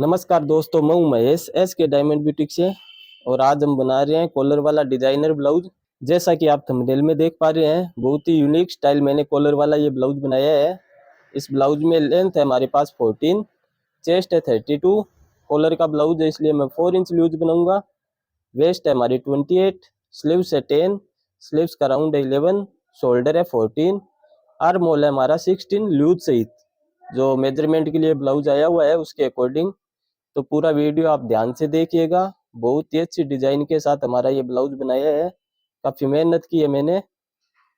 नमस्कार दोस्तों, मैं हूं महेश एस के डायमंड ब्यूटिक से। और आज हम बना रहे हैं कॉलर वाला डिजाइनर ब्लाउज। जैसा कि आप थंबनेल में देख पा रहे हैं, बहुत ही यूनिक स्टाइल मैंने कॉलर वाला ये ब्लाउज बनाया है। इस ब्लाउज में लेंथ है हमारे पास 14, चेस्ट है 32। कॉलर का ब्लाउज है इसलिए मैं 4 इंच लूज बनाऊंगा। वेस्ट है हमारी 28, स्लीव्स है 10, स्लीव्स का राउंड है 11, शोल्डर है 14, आर्म होल है हमारा 16 लूज सहित। जो मेजरमेंट के लिए ब्लाउज आया हुआ है उसके अकॉर्डिंग। तो पूरा वीडियो आप ध्यान से देखिएगा। बहुत ही अच्छी डिजाइन के साथ हमारा ये ब्लाउज बनाया है, काफी मेहनत की है मैंने।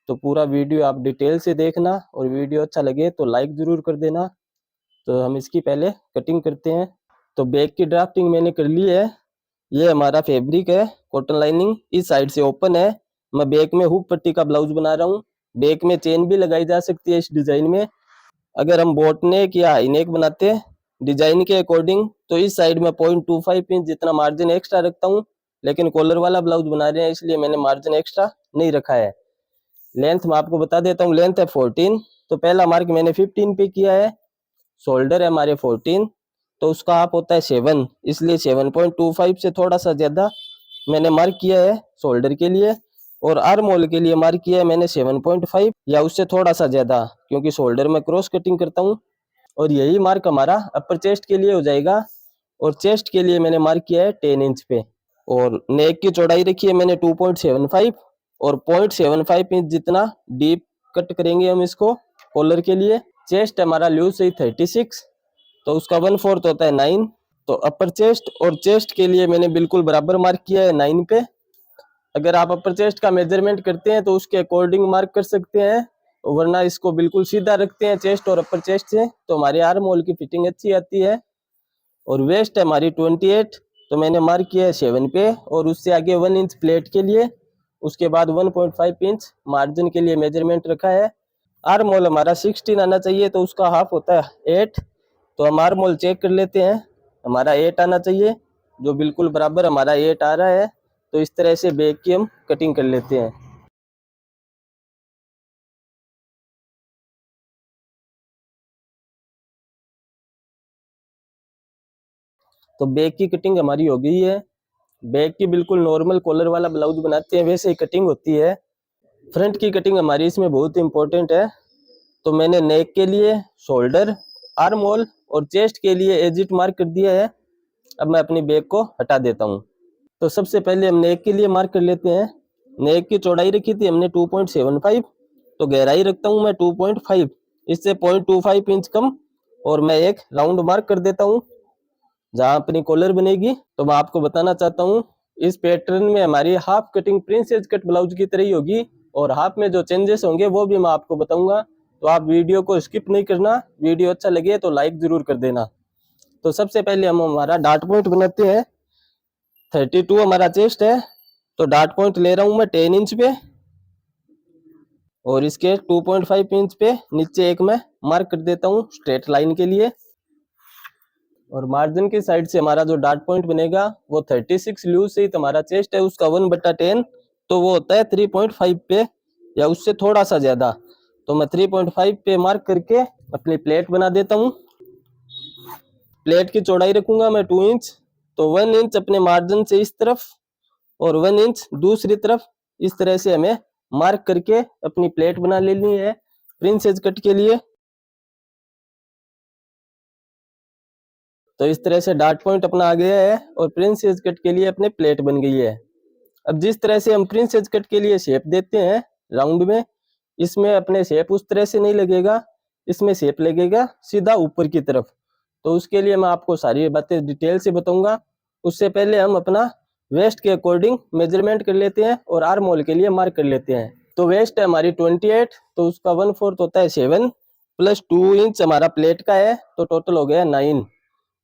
तो पूरा वीडियो आप डिटेल से देखना, और वीडियो अच्छा लगे तो लाइक जरूर कर देना। तो हम इसकी पहले कटिंग करते हैं। तो बैक की ड्राफ्टिंग मैंने कर ली है। ये हमारा फैब्रिक है, कॉटन लाइनिंग इस साइड से ओपन है। मैं बैक में हुक पट्टी का ब्लाउज बना रहा हूँ। बैक में चेन भी लगाई जा सकती है इस डिजाइन में। अगर हम बोट नेक या हाई नेक बनाते हैं डिजाइन के अकॉर्डिंग, तो इस साइड में 0.25 इंच जितना मार्जिन एक्स्ट्रा रखता हूँ। लेकिन कॉलर वाला ब्लाउज बना रहे हैं इसलिए मैंने मार्जिन एक्स्ट्रा नहीं रखा है। लेंथ मैं आपको बता देता हूँ, लेंथ है 14, तो पहला मार्क मैंने 15 पे किया है। शोल्डर है हमारे 14, तो उसका हाफ होता है 7, इसलिए 7.25 से थोड़ा सा ज्यादा मैंने मार्क किया है शोल्डर के लिए। और आर्म होल के लिए मार्क किया है मैंने 7.5 या उससे थोड़ा सा ज्यादा, क्योंकि शोल्डर में क्रॉस कटिंग करता हूँ। और यही मार्क हमारा अपर चेस्ट के लिए हो जाएगा। और चेस्ट के लिए मैंने मार्क किया है 10 इंच पे। और नेक की चौड़ाई रखी है मैंने 2.75, और 0.75 इंच जितना डीप कट करेंगे हम इसको कॉलर के लिए। चेस्ट हमारा लूज से 36, तो उसका 1/4 होता है 9। तो अपर चेस्ट और चेस्ट के लिए मैंने बिल्कुल बराबर मार्क किया है 9 पे। अगर आप अपर चेस्ट का मेजरमेंट करते हैं तो उसके अकॉर्डिंग मार्क कर सकते हैं, वरना इसको बिल्कुल सीधा रखते हैं चेस्ट और अपर चेस्ट से तो हमारे आर्म होल की फिटिंग अच्छी आती है। और वेस्ट है हमारी 28, तो मैंने मार्क किया है 7 पे, और उससे आगे 1 इंच प्लेट के लिए। उसके बाद 1.5 इंच मार्जिन के लिए मेजरमेंट रखा है। आर्म होल हमारा 16 आना चाहिए, तो उसका हाफ होता है 8। तो हम आर्म होल चेक कर लेते हैं, हमारा 8 आना चाहिए, जो बिल्कुल बराबर हमारा 8 आ रहा है। तो इस तरह से बैक की हम कटिंग कर लेते हैं। तो बैक की कटिंग हमारी हो गई है। बैक की बिल्कुल नॉर्मल कॉलर वाला ब्लाउज बनाते हैं वैसे ही कटिंग होती है। फ्रंट की कटिंग हमारी इसमें बहुत इंपॉर्टेंट है। तो मैंने नेक के लिए शोल्डर, आर्म होल और चेस्ट के लिए एजिट मार्क कर दिया है। अब मैं अपनी बैक को हटा देता हूँ। तो सबसे पहले हम नेक के लिए मार्क कर लेते हैं। नेक की चौड़ाई रखी थी हमने 2.75, तो गहराई रखता हूँ मैं 2.5, इससे 0.25 इंच कम। और मैं एक राउंड मार्क कर देता हूँ जहां अपनी कॉलर बनेगी। तो मैं आपको बताना चाहता हूँ, इस पैटर्न में हमारी half cutting princess cut blouse की तरह ही होगी, और हाफ में जो चेंजेस होंगे वो भी मैं आपको बताऊंगा। तो आप वीडियो को स्किप नहीं करना, वीडियो अच्छा लगे तो लाइक जरूर कर देना। तो सबसे पहले हम हमारा डार्ट पॉइंट बनाते हैं। 32 हमारा चेस्ट है, तो डार्ट पॉइंट ले रहा हूं मैं 10 इंच पे, और इसके 2.5 इंच पे नीचे एक मैं मार्क कर देता हूँ स्ट्रेट लाइन के लिए। और मार्जिन की साइड से हमारा जो डार्ट पॉइंट बनेगा वो 36 लूज से हमारा चेस्ट है उसका 1/10, तो वो होता है 3.5 पे या उससे थोड़ा सा ज्यादा। तो मैं 3.5 पे मार्क करके अपनी प्लेट बना देता हूँ। प्लेट की चौड़ाई रखूंगा मैं 2 इंच, तो 1 इंच अपने मार्जिन से इस तरफ और 1 इंच दूसरी तरफ, इस तरह से हमें मार्क करके अपनी प्लेट बना लेनी है प्रिंसेस कट के लिए। तो इस तरह से डार्ट पॉइंट अपना आ गया है, और प्रिंसेस कट के लिए अपने प्लेट बन गई है। अब जिस तरह से हम प्रिंसेस कट के लिए शेप देते हैं राउंड में, इसमें अपने शेप उस तरह से नहीं लगेगा, इसमें शेप लगेगा सीधा ऊपर की तरफ। तो उसके लिए मैं आपको सारी बातें डिटेल से बताऊंगा। उससे पहले हम अपना वेस्ट के अकॉर्डिंग मेजरमेंट कर लेते हैं और आर्म होल के लिए मार्क कर लेते हैं। तो वेस्ट है हमारी 28, तो उसका 1/4 होता है 7, प्लस 2 इंच हमारा प्लेट का है, तो टोटल हो गया 9।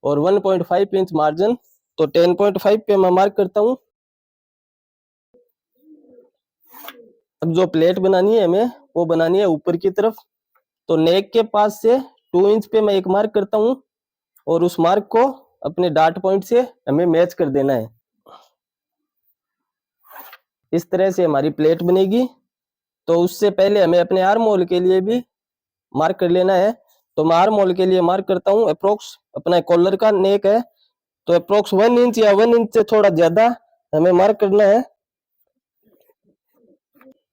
और 1.5 इंच मार्जिन, तो 10.5 पे मैं मार्क करता हूँ। अब जो प्लेट बनानी है हमें वो बनानी है ऊपर की तरफ। तो नेक के पास से 2 इंच पे मैं एक मार्क करता हूँ, और उस मार्क को अपने डार्ट पॉइंट से हमें मैच कर देना है। इस तरह से हमारी प्लेट बनेगी। तो उससे पहले हमें अपने आर्म होल के लिए भी मार्क कर लेना है। तो मैं आर्म होल के लिए मार्क करता हूँ अप्रोक्स अपना कॉलर का नेक है, तो अप्रोक्स 1 इंच या 1 इंच से थोड़ा ज्यादा हमें मार्क करना है।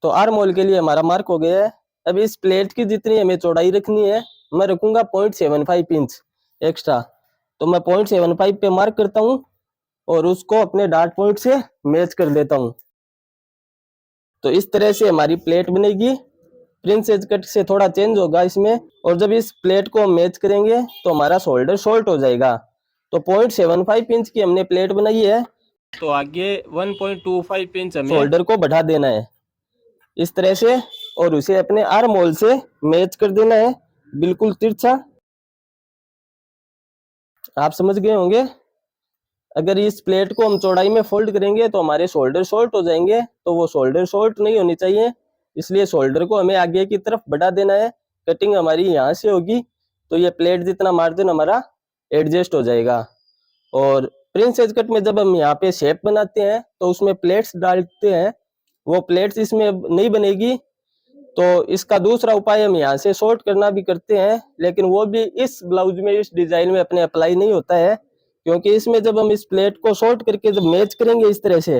तो आर्म होल के लिए हमारा मार्क हो गया है। अब इस प्लेट की जितनी हमें चौड़ाई रखनी है, मैं रखूंगा 0.75 इंच एक्स्ट्रा। तो मैं 0.75 पे मार्क करता हूँ और उसको अपने डार्ट पॉइंट से मैच कर देता हूँ। तो इस तरह से हमारी प्लेट बनेगी। प्रिंसेस कट से थोड़ा चेंज होगा इसमें, और जब इस प्लेट को मैच करेंगे तो हमारा शोल्डर शॉर्ट हो जाएगा। तो 0.75 इंच की हमने प्लेट बनाई है, तो आगे 1.25 इंच हमें शोल्डर को बढ़ा देना है इस तरह से, और उसे अपने आर्म होल से मैच कर देना है बिल्कुल तिरछा। आप समझ गए होंगे। अगर इस प्लेट को हम चौड़ाई में फोल्ड करेंगे तो हमारे शोल्डर शॉर्ट हो जाएंगे, तो वो शोल्डर शॉर्ट नहीं होनी चाहिए, इसलिए शोल्डर को हमें आगे की तरफ बढ़ा देना है। कटिंग हमारी यहाँ से होगी, तो ये प्लेट जितना मार्जिन हमारा एडजस्ट हो जाएगा। और प्रिंसेस कट में जब हम यहाँ पे शेप बनाते हैं तो उसमें प्लेट्स डालते हैं, वो प्लेट्स इसमें नहीं बनेगी। तो इसका दूसरा उपाय हम यहाँ से शॉर्ट करना भी करते हैं, लेकिन वो भी इस ब्लाउज में, इस डिजाइन में अपने अप्लाई नहीं होता है, क्योंकि इसमें जब हम इस प्लेट को शॉर्ट करके जब मैच करेंगे इस तरह से,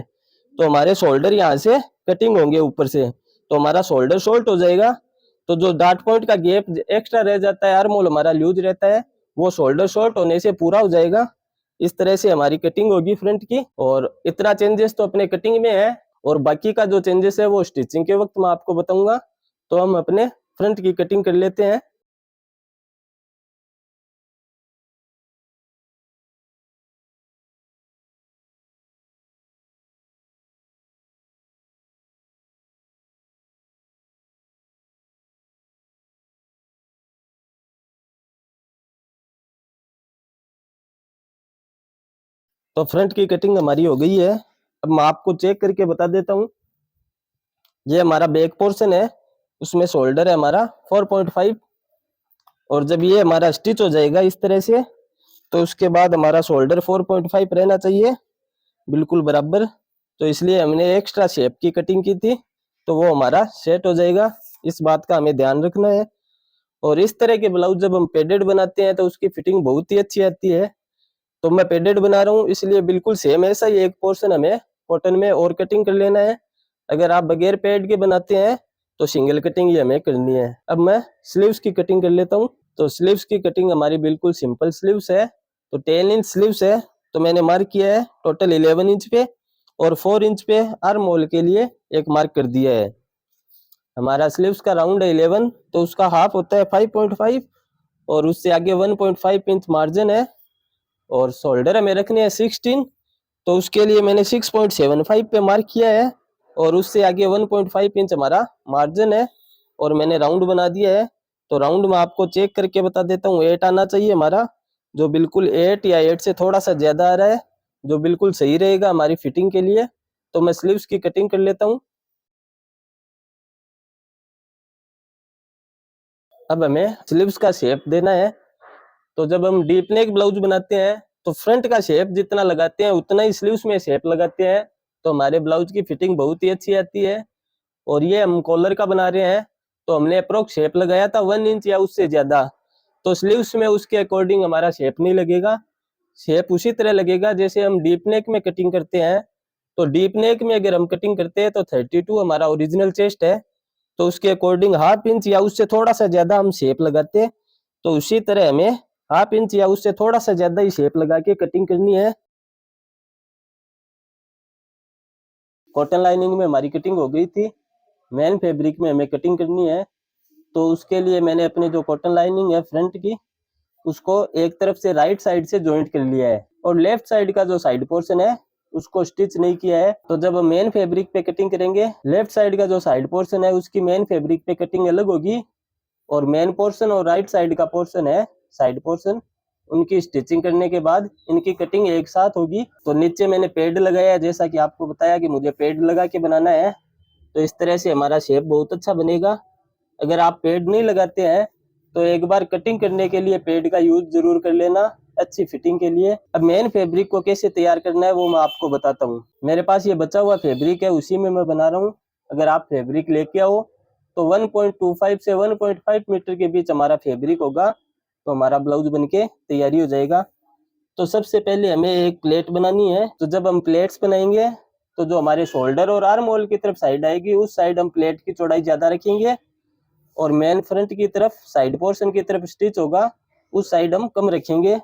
तो हमारे शोल्डर यहाँ से कटिंग होंगे ऊपर से, तो हमारा शोल्डर शॉर्ट हो जाएगा। तो जो डार्ट पॉइंट का गैप एक्स्ट्रा रह जाता है, आर्म होल हमारा लूज रहता है, वो शोल्डर शॉर्ट होने से पूरा हो जाएगा। इस तरह से हमारी कटिंग होगी फ्रंट की। और इतना चेंजेस तो अपने कटिंग में है, और बाकी का जो चेंजेस है वो स्टिचिंग के वक्त मैं आपको बताऊंगा। तो हम अपने फ्रंट की कटिंग कर लेते हैं। तो फ्रंट की कटिंग हमारी हो गई है। अब मैं आपको चेक करके बता देता हूँ। ये हमारा बैक पोर्शन है, उसमें शोल्डर है हमारा 4.5, और जब ये हमारा स्टिच हो जाएगा इस तरह से, तो उसके बाद हमारा शोल्डर 4.5 रहना चाहिए बिल्कुल बराबर। तो इसलिए हमने एक्स्ट्रा शेप की कटिंग की थी, तो वो हमारा सेट हो जाएगा। इस बात का हमें ध्यान रखना है। और इस तरह के ब्लाउज जब हम पेडेड बनाते हैं तो उसकी फिटिंग बहुत ही अच्छी आती है। तो मैं पेडेड बना रहा हूँ, इसलिए बिल्कुल सेम ऐसा ही एक पोर्शन हमें कॉटन में और कटिंग कर लेना है। अगर आप बगैर पेड के बनाते हैं तो सिंगल कटिंग ही हमें करनी है। अब मैं स्लीव्स की कटिंग कर लेता हूँ। तो स्लीव्स की कटिंग हमारी बिल्कुल सिंपल स्लीव्स है। तो 10 इंच स्लीव्स है, तो मैंने मार्क किया है टोटल 11 इंच पे, और 4 इंच पे आर्म होल के लिए एक मार्क कर दिया है। हमारा स्लीव्स का राउंड है 11, तो उसका हाफ होता है 5.5, और उससे आगे 1.5 इंच मार्जिन है। और शोल्डर हमें रखने हैं 16, तो उसके लिए मैंने 6.75 पे मार्क किया है, और उससे आगे 1.5 इंच हमारा मार्जिन है, और मैंने राउंड बना दिया है। तो राउंड में आपको चेक करके बता देता हूँ, 8 आना चाहिए हमारा, जो बिल्कुल 8 या 8 से थोड़ा सा ज्यादा आ रहा है, जो बिल्कुल सही रहेगा हमारी फिटिंग के लिए। तो मैं स्लीव्स की कटिंग कर लेता हूँ। अब हमें स्लीव्स का शेप देना है। तो जब हम डीप नेक ब्लाउज बनाते हैं तो फ्रंट का शेप जितना लगाते हैं उतना ही स्लीव्स में शेप लगाते हैं, तो हमारे ब्लाउज की फिटिंग बहुत ही अच्छी आती है। और ये हम कॉलर का बना रहे हैं, तो हमने अप्रोक्स शेप लगाया था 1 इंच या उससे ज्यादा। तो स्लीव्स में उसके अकॉर्डिंग हमारा शेप नहीं लगेगा, शेप उसी तरह लगेगा जैसे हम डीप नेक में कटिंग करते हैं। तो डीप नेक में अगर हम कटिंग करते हैं तो 32 हमारा ओरिजिनल चेस्ट है, तो उसके अकॉर्डिंग हाफ इंच या उससे थोड़ा सा ज्यादा हम शेप लगाते हैं। तो उसी तरह हमें हाफ इंच या उससे थोड़ा सा ज्यादा ही शेप लगा के कटिंग करनी है। कॉटन लाइनिंग में हमारी कटिंग हो गई थी, मेन फैब्रिक में हमें कटिंग करनी है। तो उसके लिए मैंने अपनी जो कॉटन लाइनिंग है फ्रंट की, उसको एक तरफ से राइट साइड से जॉइंट कर लिया है, और लेफ्ट साइड का जो साइड पोर्शन है उसको स्टिच नहीं किया है। तो जब हम मेन फैब्रिक पे कटिंग करेंगे, लेफ्ट साइड का जो साइड पोर्शन है उसकी मेन फैब्रिक पे कटिंग अलग होगी, और मेन पोर्शन और राइट साइड का पोर्शन है साइड पोर्शन, उनकी स्टिचिंग करने के बाद इनकी कटिंग एक साथ होगी। तो नीचे मैंने पेड लगाया है, जैसा कि आपको बताया कि मुझे पेड लगा के बनाना है। तो इस तरह से हमारा शेप बहुत अच्छा बनेगा। अगर आप पेड नहीं लगाते हैं तो एक बार कटिंग करने के लिए पेड का यूज जरूर कर लेना, अच्छी फिटिंग के लिए। अब मेन फैब्रिक को कैसे तैयार करना है वो मैं आपको बताता हूँ। मेरे पास ये बचा हुआ फैब्रिक है, उसी में मैं बना रहा हूँ। अगर आप फैब्रिक लेके आओ तो 1.25 से 1.5 मीटर के बीच हमारा फैब्रिक होगा। तो हमारा ब्लाउज बनके तैयारी हो जाएगा। तो सबसे पहले हमें एक प्लेट बनानी है। तो जब हम प्लेट्स बनाएंगे तो जो हमारे शोल्डर और आर्म होल की तरफ साइड आएगी उस साइड हम प्लेट की चौड़ाई ज्यादा रखेंगे, और मेन फ्रंट की तरफ साइड पोर्शन की तरफ स्टिच होगा उस साइड हम कम रखेंगे।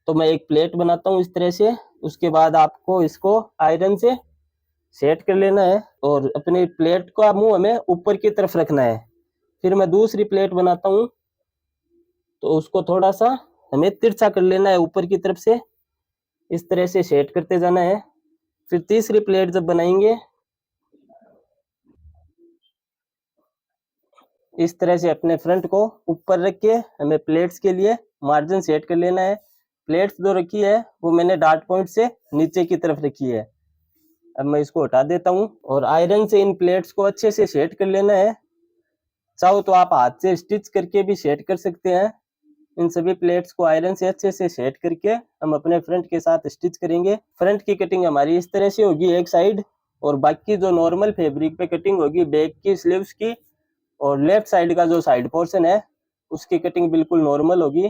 तो मैं एक प्लेट बनाता हूँ इस तरह से। उसके बाद आपको इसको आयरन से सेट कर लेना है, और अपनी प्लेट का मुंह हमें ऊपर की तरफ रखना है। फिर मैं दूसरी प्लेट बनाता हूँ, तो उसको थोड़ा सा हमें तिरछा कर लेना है ऊपर की तरफ से, इस तरह से सेट करते जाना है। फिर तीसरी प्लेट जब बनाएंगे इस तरह से अपने फ्रंट को ऊपर रख के हमें प्लेट्स के लिए मार्जिन सेट कर लेना है। प्लेट्स जो रखी है वो मैंने डार्ट पॉइंट से नीचे की तरफ रखी है। अब मैं इसको हटा देता हूँ, और आयरन से इन प्लेट्स को अच्छे से सेट कर लेना है। चाहो तो आप हाथ से स्टिच करके भी सेट कर सकते हैं। इन सभी प्लेट्स को आयरन से अच्छे से सेट करके हम अपने फ्रंट के साथ स्टिच करेंगे। फ्रंट की कटिंग हमारी इस तरह से होगी एक साइड, और बाकी जो नॉर्मल फैब्रिक पे कटिंग होगी बैक की, स्लीव्स की, और लेफ्ट साइड का जो साइड पोर्शन है उसकी कटिंग बिल्कुल नॉर्मल होगी।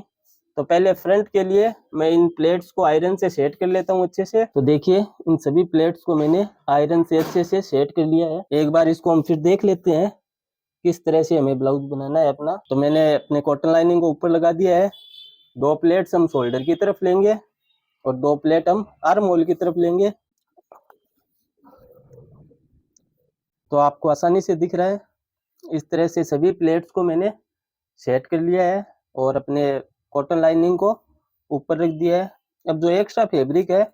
तो पहले फ्रंट के लिए मैं इन प्लेट्स को आयरन से सेट कर लेता हूँ अच्छे से। तो देखिए इन सभी प्लेट्स को मैंने आयरन से अच्छे से सेट कर लिया है। एक बार इसको हम फिर देख लेते हैं किस तरह से हमें ब्लाउज बनाना है अपना। तो मैंने अपने कॉटन लाइनिंग को ऊपर लगा दिया है। 2 प्लेट्स हम शोल्डर की तरफ लेंगे और 2 प्लेट हम आर्म होल की तरफ लेंगे। तो आपको आसानी से दिख रहा है, इस तरह से सभी प्लेट्स को मैंने सेट कर लिया है और अपने कॉटन लाइनिंग को ऊपर रख दिया है। अब जो एक्स्ट्रा फैब्रिक है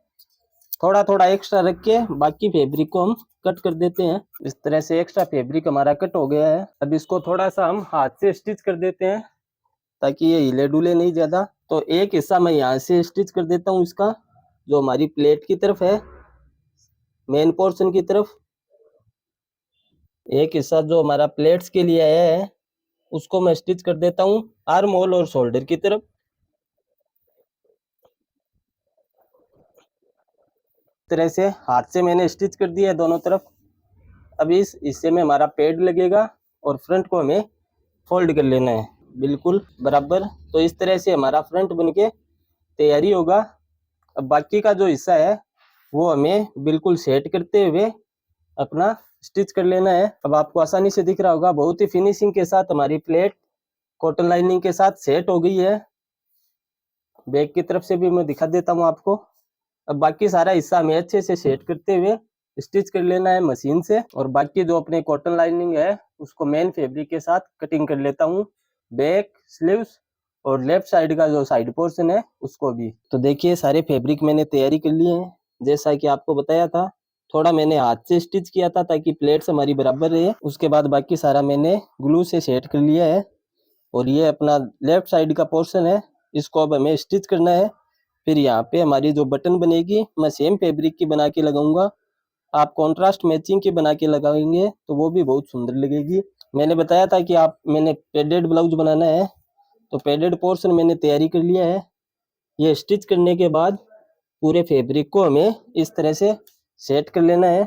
थोड़ा थोड़ा एक्स्ट्रा रख के बाकी फैब्रिक को हम कट कर देते हैं। इस तरह से एक्स्ट्रा फैब्रिक हमारा कट हो गया है। अब इसको थोड़ा सा हम हाथ से स्टिच कर देते हैं ताकि ये हिले डुले नहीं ज्यादा। तो एक हिस्सा मैं यहाँ से स्टिच कर देता हूँ इसका, जो हमारी प्लेट की तरफ है मेन पोर्शन की तरफ। एक हिस्सा जो हमारा प्लेट्स के लिए है उसको मैं स्टिच कर देता हूँ आर्म होल और शोल्डर की तरफ। तरह से हाथ से मैंने स्टिच कर दिया है दोनों तरफ। अब इस हिस्से में हमारा पैड लगेगा और फ्रंट को हमें फोल्ड कर लेना है बिल्कुल बराबर। तो इस तरह से हमारा फ्रंट बनके तैयारी होगा। अब बाकी का जो हिस्सा है वो हमें बिल्कुल सेट करते हुए अपना स्टिच कर लेना है। अब आपको आसानी से दिख रहा होगा बहुत ही फिनिशिंग के साथ हमारी प्लेट कॉटन लाइनिंग के साथ सेट हो गई है। बैक की तरफ से भी मैं दिखा देता हूँ आपको। अब बाकी सारा हिस्सा हमें अच्छे से सेट करते हुए स्टिच कर लेना है मशीन से, और बाकी जो अपने कॉटन लाइनिंग है उसको मेन फैब्रिक के साथ कटिंग कर लेता हूँ, बैक, स्लीव्स और लेफ्ट साइड का जो साइड पोर्शन है उसको भी। तो देखिए सारे फैब्रिक मैंने तैयारी कर लिए हैं जैसा कि आपको बताया था। थोड़ा मैंने हाथ से स्टिच किया था ताकि प्लेट्स हमारी बराबर रहे। उसके बाद बाकी सारा मैंने ग्लू से सेट कर लिया है, और ये अपना लेफ्ट साइड का पोर्शन है इसको अब हमें स्टिच करना है। फिर यहाँ पे हमारी जो बटन बनेगी मैं सेम फैब्रिक की बना के लगाऊंगा। आप कॉन्ट्रास्ट मैचिंग की बना के लगाएंगे तो वो भी बहुत सुंदर लगेगी। मैंने बताया था कि मैंने पेडेड ब्लाउज बनाना है, तो पेडेड पोर्शन मैंने तैयारी कर लिया है। ये स्टिच करने के बाद पूरे फैब्रिक को हमें इस तरह से सेट कर लेना है,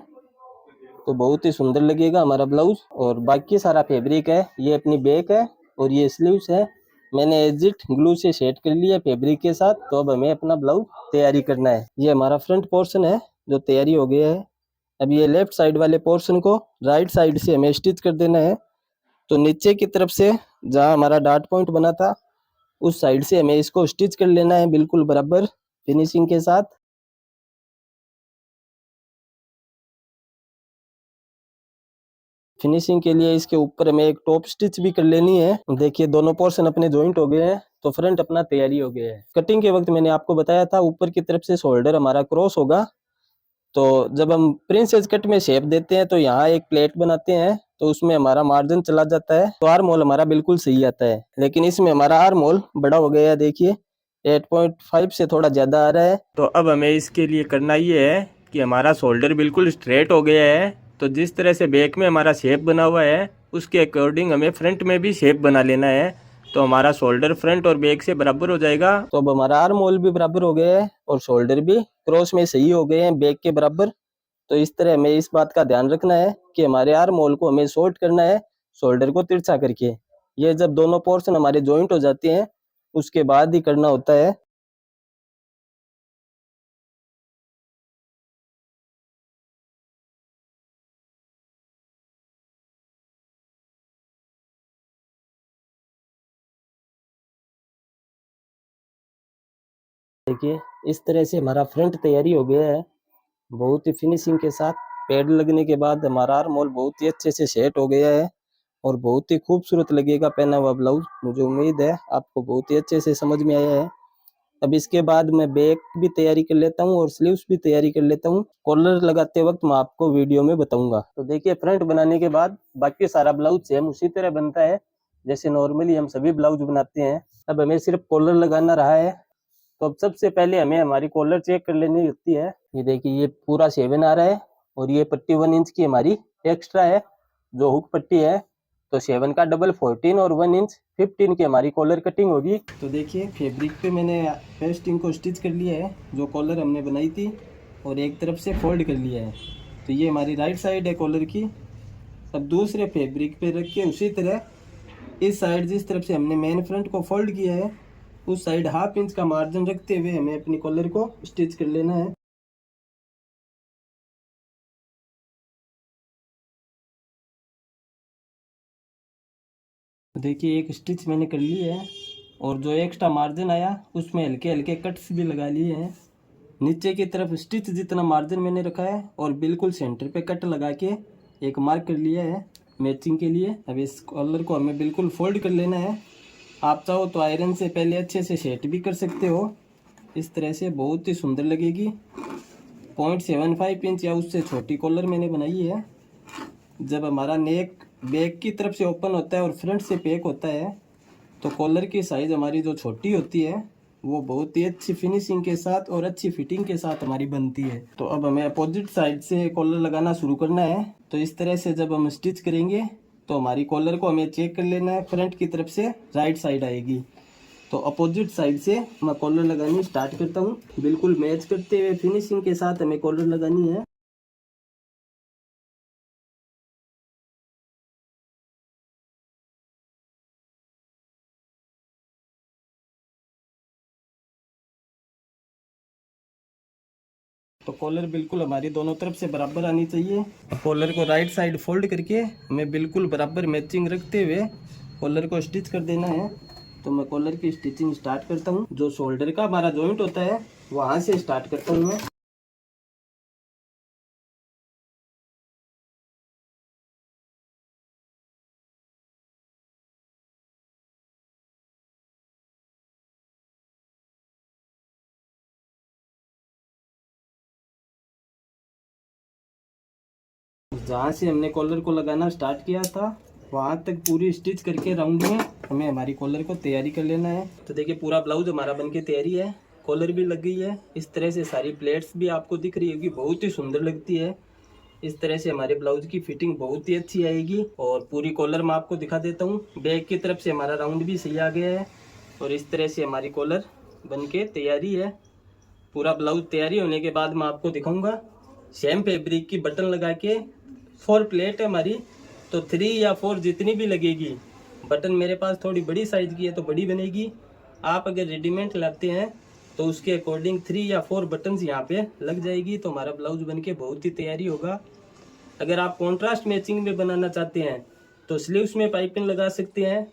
तो बहुत ही सुंदर लगेगा हमारा ब्लाउज। और बाकी सारा फैब्रिक है ये अपनी बैक है और ये स्लीव्स है, मैंने एग्जिट ग्लू से सेट कर लिया फैब्रिक के साथ। तो अब हमें अपना ब्लाउज तैयारी करना है। ये हमारा फ्रंट पोर्शन है जो तैयारी हो गया है। अब ये लेफ्ट साइड वाले पोर्शन को राइट साइड से हमें स्टिच कर देना है। तो नीचे की तरफ से जहाँ हमारा डार्ट पॉइंट बना था उस साइड से हमें इसको स्टिच कर लेना है बिल्कुल बराबर फिनिशिंग के साथ। फिनिशिंग के लिए इसके ऊपर हमें एक टॉप स्टिच भी कर लेनी है। देखिए दोनों पोर्शन अपने जॉइंट हो गए हैं, तो फ्रंट अपना तैयारी हो गया है। कटिंग के वक्त मैंने आपको बताया था ऊपर की तरफ से शोल्डर हमारा क्रॉस होगा। तो जब हम प्रिंसेस कट में शेप देते हैं तो यहाँ एक प्लेट बनाते हैं तो उसमें हमारा मार्जिन चला जाता है, तो आर्म होल हमारा बिल्कुल सही आता है। लेकिन इसमें हमारा आर्म होल बड़ा हो गया है, देखिए 8.5 से थोड़ा ज्यादा आ रहा है। तो अब हमें इसके लिए करना ये है कि हमारा शोल्डर बिल्कुल स्ट्रेट हो गया है। तो जिस तरह से बैक में हमारा शेप बना हुआ है उसके अकॉर्डिंग हमें फ्रंट में भी शेप बना लेना है। तो हमारा शोल्डर फ्रंट और बैक से बराबर हो जाएगा। तो अब हमारा आर्म होल भी बराबर हो गया है और शोल्डर भी क्रॉस में सही हो गए हैं बैक के बराबर। तो इस तरह हमें इस बात का ध्यान रखना है कि हमारे आर्म होल को हमें शॉर्ट करना है शोल्डर को तिरछा करके। ये जब दोनों पोर्शन हमारे जॉइंट हो जाते हैं उसके बाद ही करना होता है। देखिए इस तरह से हमारा फ्रंट तैयारी हो गया है, बहुत ही फिनिशिंग के साथ। पैड लगने के बाद हमारा आर्म होल बहुत ही अच्छे से सेट हो गया है और बहुत ही खूबसूरत लगेगा पहना हुआ ब्लाउज। मुझे उम्मीद है आपको बहुत ही अच्छे से समझ में आया है। अब इसके बाद मैं बैक भी तैयारी कर लेता हूँ और स्लीव्स भी तैयारी कर लेता हूँ। कॉलर लगाते वक्त मैं आपको वीडियो में बताऊंगा। तो देखिए फ्रंट बनाने के बाद बाकी सारा ब्लाउज सेम उसी तरह बनता है जैसे नॉर्मली हम सभी ब्लाउज बनाते हैं। अब हमें सिर्फ कॉलर लगाना रहा है। तो अब सबसे पहले हमें हमारी कॉलर चेक कर लेनी होती है। ये देखिए ये पूरा 7 आ रहा है और ये पट्टी 1 इंच की हमारी एक्स्ट्रा है जो हुक पट्टी है। तो 7 का डबल 14 और 1 इंच 15 की हमारी कॉलर कटिंग होगी। तो देखिए फैब्रिक पे मैंने पेस्टिंग को स्टिच कर लिया है जो कॉलर हमने बनाई थी और एक तरफ से फोल्ड कर लिया है। तो ये हमारी राइट साइड है कॉलर की। अब दूसरे फैब्रिक पे रख के उसी तरह इस साइड जिस तरफ से हमने मेन फ्रंट को फोल्ड किया है उस साइड 1/2 इंच का मार्जिन रखते हुए हमें अपनी कॉलर को स्टिच कर लेना है। तो देखिए एक स्टिच मैंने कर ली है और जो एक्स्ट्रा मार्जिन आया उसमें हल्के हल्के कट्स भी लगा लिए हैं। नीचे की तरफ स्टिच जितना मार्जिन मैंने रखा है और बिल्कुल सेंटर पे कट लगा के एक मार्क कर लिया है मैचिंग के लिए। अब इस कॉलर को हमें बिल्कुल फोल्ड कर लेना है। आप चाहो तो आयरन से पहले अच्छे से सेट भी कर सकते हो। इस तरह से बहुत ही सुंदर लगेगी। 0.75 इंच या उससे छोटी कॉलर मैंने बनाई है। जब हमारा नेक बैक की तरफ से ओपन होता है और फ्रंट से पैक होता है तो कॉलर की साइज़ हमारी जो छोटी होती है वो बहुत ही अच्छी फिनिशिंग के साथ और अच्छी फिटिंग के साथ हमारी बनती है। तो अब हमें अपोजिट साइड से कॉलर लगाना शुरू करना है। तो इस तरह से जब हम स्टिच करेंगे तो हमारी कॉलर को हमें चेक कर लेना है। फ्रंट की तरफ से राइट साइड आएगी तो अपोजिट साइड से मैं कॉलर लगानी स्टार्ट करता हूँ। बिल्कुल मैच करते हुए फिनिशिंग के साथ हमें कॉलर लगानी है। तो कॉलर बिल्कुल हमारी दोनों तरफ से बराबर आनी चाहिए। कॉलर को राइट साइड फोल्ड करके हमें बिल्कुल बराबर मैचिंग रखते हुए कॉलर को स्टिच कर देना है। तो मैं कॉलर की स्टिचिंग स्टार्ट करता हूँ। जो शोल्डर का हमारा जॉइंट होता है वहाँ से स्टार्ट करता हूँ मैं। जहाँ से हमने कॉलर को लगाना स्टार्ट किया था वहाँ तक पूरी स्टिच करके राउंड में हमें हमारी कॉलर को तैयारी कर लेना है। तो देखिए पूरा ब्लाउज हमारा बनके तैयारी है। कॉलर भी लग गई है। इस तरह से सारी प्लेट्स भी आपको दिख रही होगी, बहुत ही सुंदर लगती है। इस तरह से हमारे ब्लाउज की फिटिंग बहुत ही अच्छी आएगी। और पूरी कॉलर मैं आपको दिखा देता हूँ। बैक की तरफ से हमारा राउंड भी सही आ गया है और इस तरह से हमारी कॉलर बनके तैयारी है। पूरा ब्लाउज तैयारी होने के बाद मैं आपको दिखाऊंगा। सेम फैब्रिक की बटन लगा के 4 प्लेट है हमारी, तो 3 या 4 जितनी भी लगेगी। बटन मेरे पास थोड़ी बड़ी साइज की है तो बड़ी बनेगी। आप अगर रेडीमेड लाते हैं तो उसके अकॉर्डिंग 3 या 4 बटन्स यहाँ पे लग जाएगी तो हमारा ब्लाउज बनके बहुत ही तैयारी होगा। अगर आप कॉन्ट्रास्ट मैचिंग में बनाना चाहते हैं तो स्लीव्स में पाइपिंग लगा सकते हैं।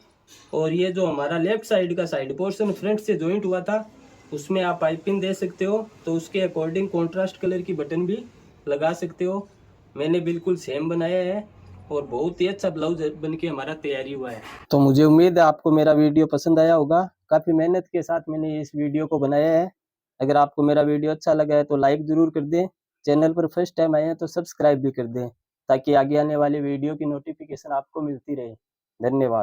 और ये जो हमारा लेफ्ट साइड का साइड पोर्शन फ्रंट से जॉइंट हुआ था उसमें आप पाइपिंग दे सकते हो, तो उसके अकॉर्डिंग कॉन्ट्रास्ट कलर की बटन भी लगा सकते हो। मैंने बिल्कुल सेम बनाया है और बहुत ही अच्छा ब्लाउज बनके हमारा तैयारी हुआ है। तो मुझे उम्मीद है आपको मेरा वीडियो पसंद आया होगा। काफ़ी मेहनत के साथ मैंने इस वीडियो को बनाया है। अगर आपको मेरा वीडियो अच्छा लगा है तो लाइक ज़रूर कर दें। चैनल पर फर्स्ट टाइम आए हैं तो सब्सक्राइब भी कर दें ताकि आगे आने वाली वीडियो की नोटिफिकेशन आपको मिलती रहे। धन्यवाद।